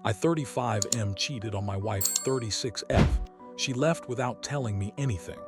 I 35M cheated on my wife 36F. She left without telling me anything.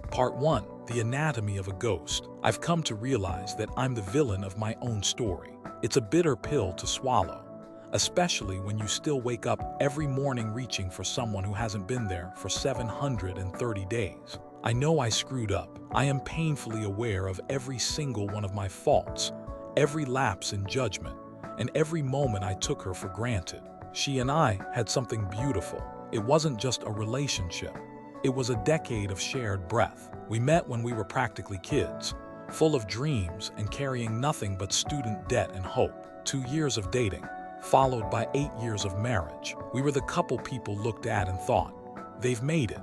Part 1. The Anatomy of a Ghost. I've come to realize that I'm the villain of my own story. It's a bitter pill to swallow, especially when you still wake up every morning reaching for someone who hasn't been there for 730 days. I know I screwed up. I am painfully aware of every single one of my faults, every lapse in judgment, and every moment I took her for granted. She and I had something beautiful. It wasn't just a relationship. It was a decade of shared breath. We met when we were practically kids, full of dreams and carrying nothing but student debt and hope. 2 years of dating, followed by 8 years of marriage. We were the couple people looked at and thought, they've made it.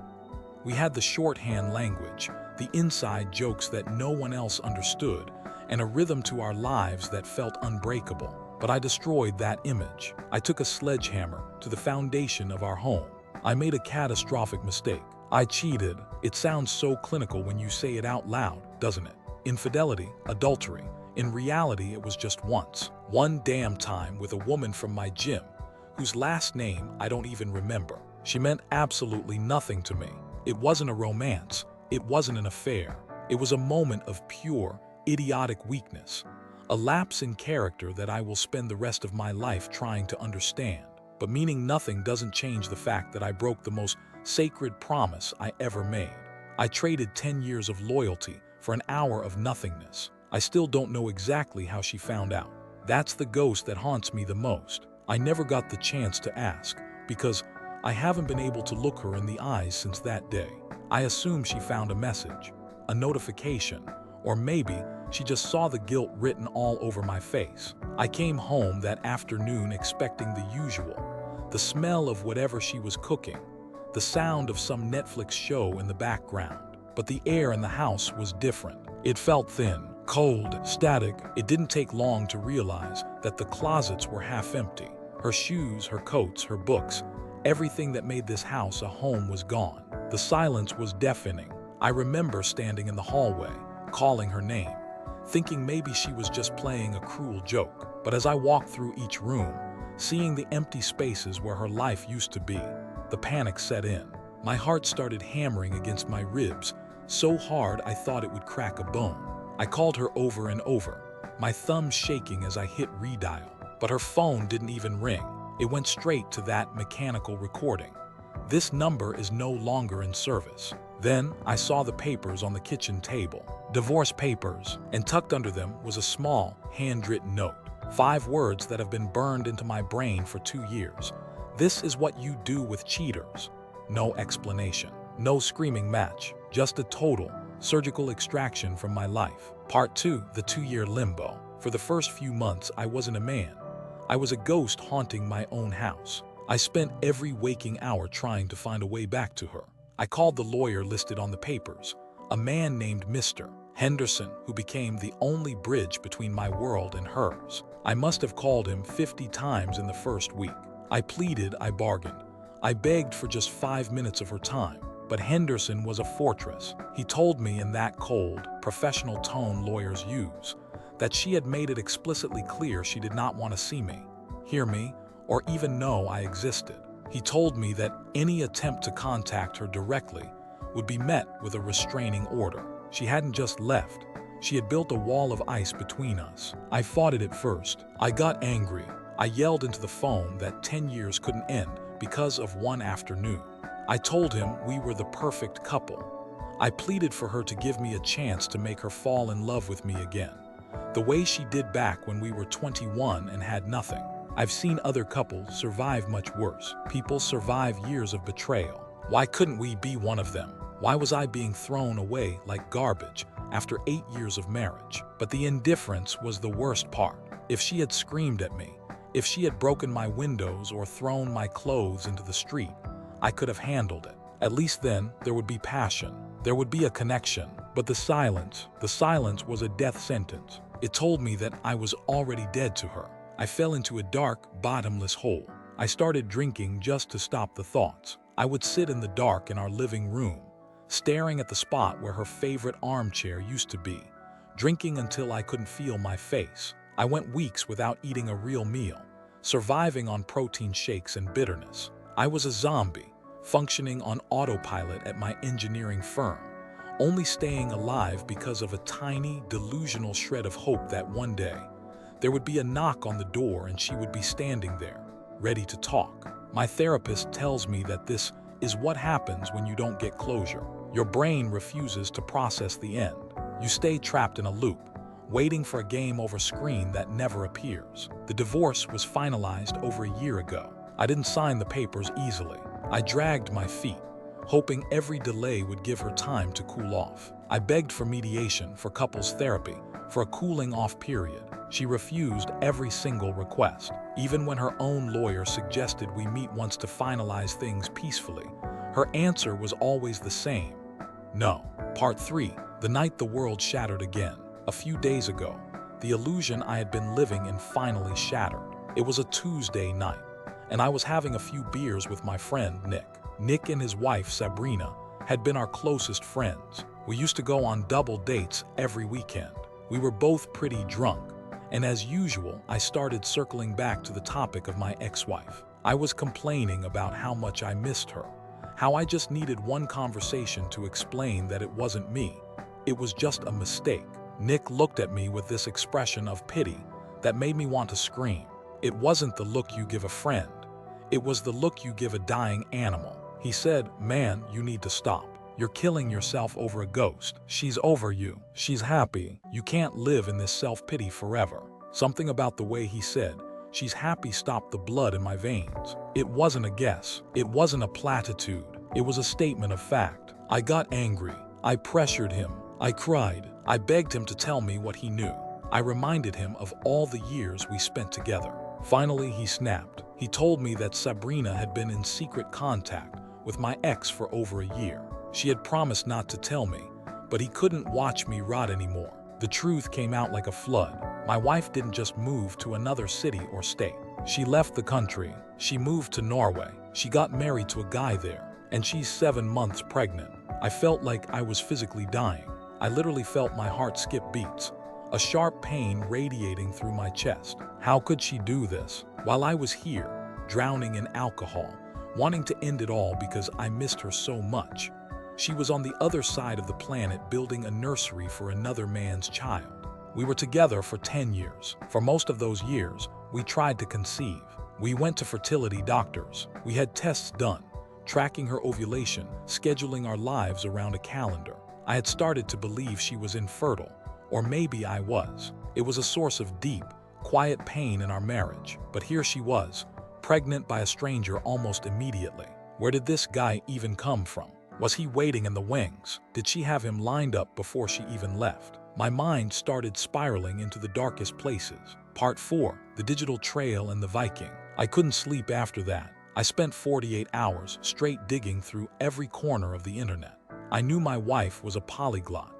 We had the shorthand language, the inside jokes that no one else understood, and a rhythm to our lives that felt unbreakable. But I destroyed that image. I took a sledgehammer to the foundation of our home. I made a catastrophic mistake. I cheated. It sounds so clinical when you say it out loud, doesn't it? Infidelity, adultery. In reality, it was just once. One damn time with a woman from my gym, whose last name I don't even remember. She meant absolutely nothing to me. It wasn't a romance. It wasn't an affair. It was a moment of pure, idiotic weakness. A lapse in character that I will spend the rest of my life trying to understand. But meaning nothing doesn't change the fact that I broke the most sacred promise I ever made. I traded 10 years of loyalty for an hour of nothingness. I still don't know exactly how she found out. That's the ghost that haunts me the most. I never got the chance to ask, because I haven't been able to look her in the eyes since that day. I assume she found a message, a notification, or maybe she just saw the guilt written all over my face. I came home that afternoon expecting the usual, the smell of whatever she was cooking, the sound of some Netflix show in the background. But the air in the house was different. It felt thin, cold, static. It didn't take long to realize that the closets were half empty. Her shoes, her coats, her books, everything that made this house a home was gone. The silence was deafening. I remember standing in the hallway, calling her name, thinking maybe she was just playing a cruel joke. But as I walked through each room, seeing the empty spaces where her life used to be, the panic set in. My heart started hammering against my ribs, so hard I thought it would crack a bone. I called her over and over, my thumb shaking as I hit redial. But her phone didn't even ring. It went straight to that mechanical recording. This number is no longer in service. Then I saw the papers on the kitchen table, divorce papers, and tucked under them was a small, handwritten note. 5 words that have been burned into my brain for 2 years. This is what you do with cheaters. No explanation, no screaming match, just a total, surgical extraction from my life. Part 2, the 2-year limbo. For the first few months, I wasn't a man. I was a ghost haunting my own house. I spent every waking hour trying to find a way back to her. I called the lawyer listed on the papers, a man named Mr. Henderson, who became the only bridge between my world and hers. I must have called him 50 times in the first week. I pleaded, I bargained. I begged for just 5 minutes of her time. But Henderson was a fortress. He told me in that cold, professional tone lawyers use, that she had made it explicitly clear she did not want to see me, hear me, or even know I existed. He told me that any attempt to contact her directly would be met with a restraining order. She hadn't just left. She had built a wall of ice between us. I fought it at first. I got angry. I yelled into the phone that 10 years couldn't end because of one afternoon. I told him we were the perfect couple. I pleaded for her to give me a chance to make her fall in love with me again, the way she did back when we were 21 and had nothing. I've seen other couples survive much worse. People survive years of betrayal. Why couldn't we be one of them? Why was I being thrown away like garbage after 8 years of marriage? But the indifference was the worst part. If she had screamed at me, if she had broken my windows or thrown my clothes into the street, I could have handled it. At least then, there would be passion. There would be a connection. But the silence was a death sentence. It told me that I was already dead to her. I fell into a dark, bottomless hole. I started drinking just to stop the thoughts. I would sit in the dark in our living room, staring at the spot where her favorite armchair used to be, drinking until I couldn't feel my face. I went weeks without eating a real meal, surviving on protein shakes and bitterness. I was a zombie, functioning on autopilot at my engineering firm, only staying alive because of a tiny, delusional shred of hope that one day there would be a knock on the door and she would be standing there, ready to talk. My therapist tells me that this is what happens when you don't get closure. Your brain refuses to process the end. You stay trapped in a loop, waiting for a game over screen that never appears. The divorce was finalized over a year ago. I didn't sign the papers easily. I dragged my feet, hoping every delay would give her time to cool off. I begged for mediation, for couples therapy, for a cooling off period. She refused every single request. Even when her own lawyer suggested we meet once to finalize things peacefully, her answer was always the same: no. Part 3. The night the world shattered again. A few days ago, the illusion I had been living in finally shattered. It was a Tuesday night, and I was having a few beers with my friend Nick. Nick and his wife Sabrina had been our closest friends. We used to go on double dates every weekend. We were both pretty drunk, and as usual, I started circling back to the topic of my ex-wife. I was complaining about how much I missed her, how I just needed one conversation to explain that it wasn't me. It was just a mistake. Nick looked at me with this expression of pity that made me want to scream. It wasn't the look you give a friend. It was the look you give a dying animal. He said, "Man, you need to stop. You're killing yourself over a ghost. She's over you. She's happy. You can't live in this self-pity forever." Something about the way he said, "She's happy," stopped the blood in my veins. It wasn't a guess. It wasn't a platitude. It was a statement of fact. I got angry. I pressured him. I cried. I begged him to tell me what he knew. I reminded him of all the years we spent together. Finally, he snapped. He told me that Sabrina had been in secret contact with my ex for over a year. She had promised not to tell me, but he couldn't watch me rot anymore. The truth came out like a flood. My wife didn't just move to another city or state. She left the country. She moved to Norway. She got married to a guy there, and she's 7 months pregnant. I felt like I was physically dying. I literally felt my heart skip beats, a sharp pain radiating through my chest. How could she do this while I was here, drowning in alcohol, wanting to end it all because I missed her so much? She was on the other side of the planet building a nursery for another man's child. We were together for 10 years. For most of those years, we tried to conceive. We went to fertility doctors. We had tests done, tracking her ovulation, scheduling our lives around a calendar. I had started to believe she was infertile, or maybe I was. It was a source of deep, quiet pain in our marriage. But here she was, pregnant by a stranger almost immediately. Where did this guy even come from? Was he waiting in the wings? Did she have him lined up before she even left? My mind started spiraling into the darkest places. Part 4. The Digital Trail and the Viking. I couldn't sleep after that. I spent 48 hours straight digging through every corner of the internet. I knew my wife was a polyglot.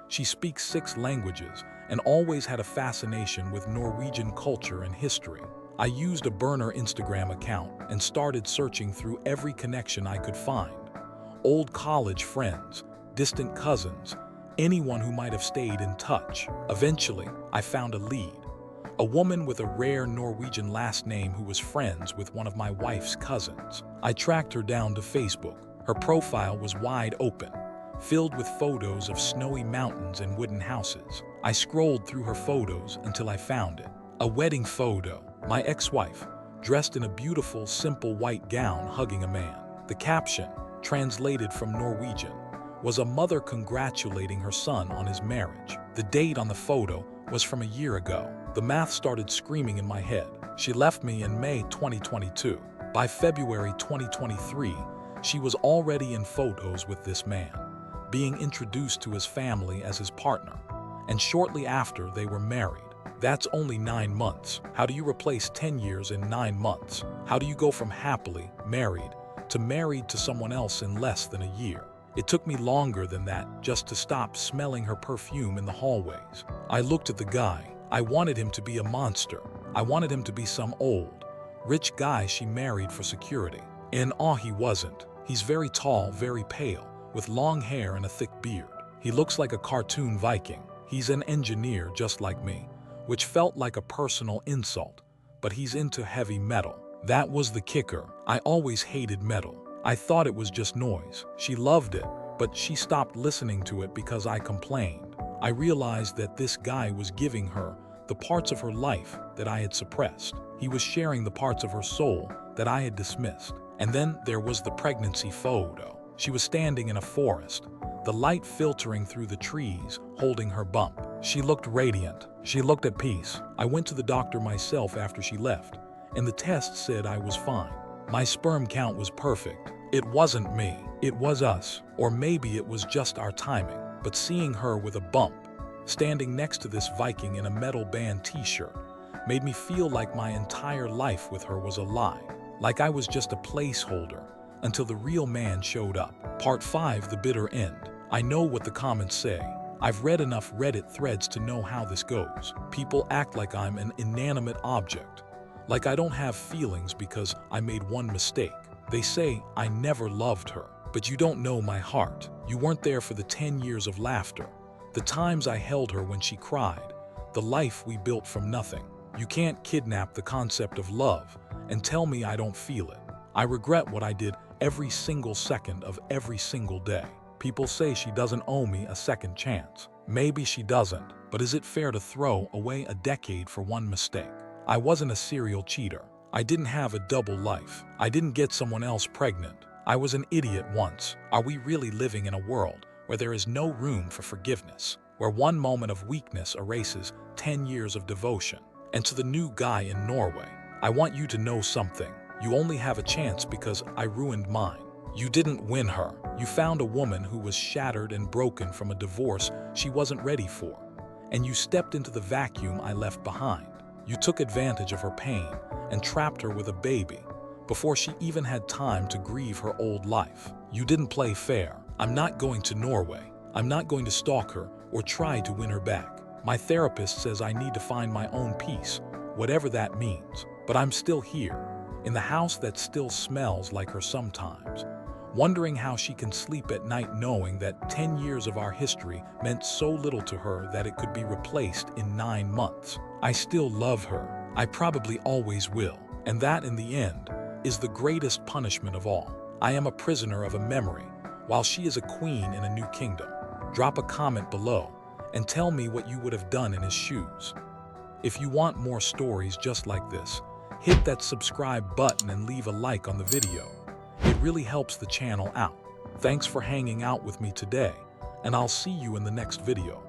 She speaks 6 languages and always had a fascination with Norwegian culture and history. I used a burner Instagram account and started searching through every connection I could find. Old college friends, distant cousins, anyone who might have stayed in touch. Eventually, I found a lead. A woman with a rare Norwegian last name who was friends with one of my wife's cousins. I tracked her down to Facebook. Her profile was wide open, filled with photos of snowy mountains and wooden houses. I scrolled through her photos until I found it. A wedding photo. My ex-wife, dressed in a beautiful, simple white gown, hugging a man. The caption, translated from Norwegian, was a mother congratulating her son on his marriage. The date on the photo was from a year ago. The math started screaming in my head. She left me in May 2022. By February 2023, she was already in photos with this man, being introduced to his family as his partner, and shortly after they were married. That's only 9 months. How do you replace 10 years in 9 months? How do you go from happily married to married to someone else in less than a year? It took me longer than that just to stop smelling her perfume in the hallways. I looked at the guy. I wanted him to be a monster. I wanted him to be some old, rich guy she married for security. And he wasn't. He's very tall, very pale, with long hair and a thick beard. He looks like a cartoon Viking. He's an engineer just like me, which felt like a personal insult. but he's into heavy metal. That was the kicker. I always hated metal. I thought it was just noise. She loved it, but she stopped listening to it because I complained. I realized that this guy was giving her the parts of her life that I had suppressed. He was sharing the parts of her soul that I had dismissed. And then there was the pregnancy photo. She was standing in a forest, the light filtering through the trees, holding her bump. She looked radiant. She looked at peace. I went to the doctor myself after she left, and the test said I was fine. My sperm count was perfect. It wasn't me. It was us. Or maybe it was just our timing. But seeing her with a bump, standing next to this Viking in a metal band t-shirt, made me feel like my entire life with her was a lie. Like I was just a placeholder until the real man showed up. Part 5, the bitter end. I know what the comments say. I've read enough Reddit threads to know how this goes. People act like I'm an inanimate object, like I don't have feelings because I made one mistake. They say I never loved her, but you don't know my heart. You weren't there for the 10 years of laughter, the times I held her when she cried, the life we built from nothing. You can't kidnap the concept of love and tell me I don't feel it. I regret what I did every single second of every single day. People say she doesn't owe me a second chance. Maybe she doesn't, but is it fair to throw away a decade for one mistake? I wasn't a serial cheater. I didn't have a double life. I didn't get someone else pregnant. I was an idiot once. Are we really living in a world where there is no room for forgiveness? Where one moment of weakness erases 10 years of devotion? And to the new guy in Norway, I want you to know something. You only have a chance because I ruined mine. You didn't win her. You found a woman who was shattered and broken from a divorce she wasn't ready for. And you stepped into the vacuum I left behind. You took advantage of her pain and trapped her with a baby before she even had time to grieve her old life. You didn't play fair. I'm not going to Norway. I'm not going to stalk her or try to win her back. My therapist says I need to find my own peace, whatever that means. But I'm still here, in the house that still smells like her sometimes, wondering how she can sleep at night knowing that 10 years of our history meant so little to her that it could be replaced in 9 months. I still love her. I probably always will. And that, in the end, is the greatest punishment of all. I am a prisoner of a memory, while she is a queen in a new kingdom. Drop a comment below and tell me what you would have done in his shoes. If you want more stories just like this, hit that subscribe button and leave a like on the video. It really helps the channel out. Thanks for hanging out with me today, and I'll see you in the next video.